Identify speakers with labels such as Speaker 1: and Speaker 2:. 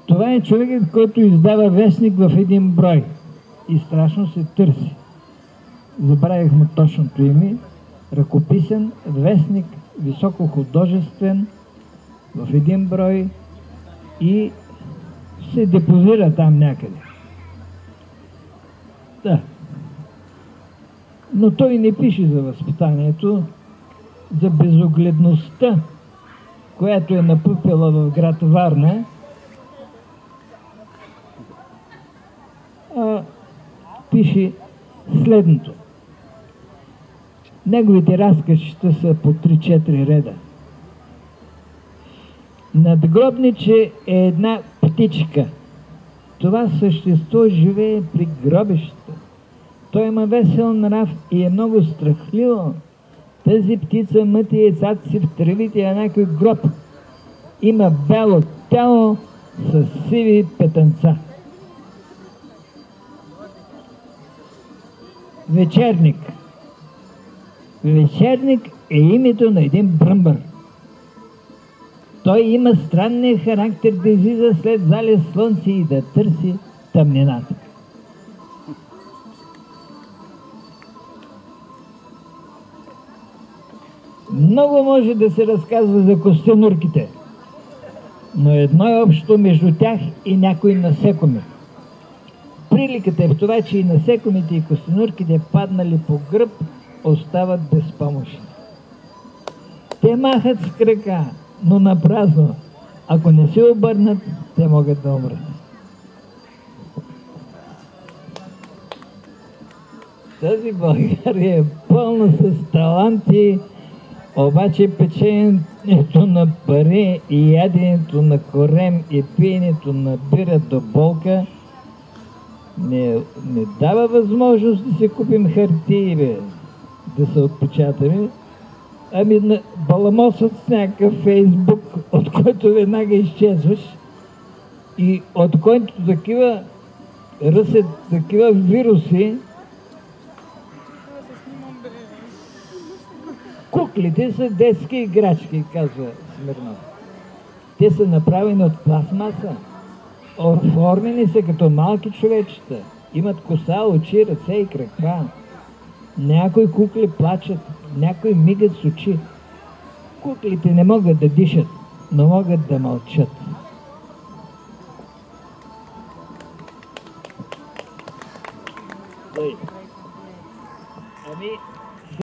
Speaker 1: Това е човекът, който издава вестник в един брой и страшно се търси. Забравих му точното име. Ръкописен вестник, високохудожествен, в един брой и се депозира там някъде. Да. Но той не пише за възпитанието, за безогледността, която е напъпила в град Варна, пише следното. Неговите разказчета са по 3-4 реда. Надгробниче е една птичка. Това същество живее при гробищата. Той има весел нрав и е много страхливо. Тази птица мъти яйцата си в тревите на някой гроб. Има бяло тяло с сиви петънца. Вечерник. Вечерник е името на един бръмбър. Той има странния характер да излиза след залез слънце и да търси тъмнината. Много може да се разказва за костенурките, но едно е общо между тях и някои насекоми. Приликата е в това, че и насекомите и костенурките, паднали по гръб, остават безпомощни. Те махат с крака, но на празно. Ако не се обърнат, те могат да умрат. Тази България е пълна с таланти, обаче печенето на пари и яденето на корем и пиенето на бира до болка не дава възможност да се купим хартии, бе, да се отпечатаме. Ами баламосът с някакъв Фейсбук, от който веднага изчезваш и от който такива ръсят такива вируси. Куклите са детски играчки, казва Смирнов. Те са направени от пластмаса. Оформени са като малки човечета. Имат коса, очи, ръце и крака. Някои кукли плачат, някои мигат с очи. Куклите не могат да дишат, но могат да мълчат.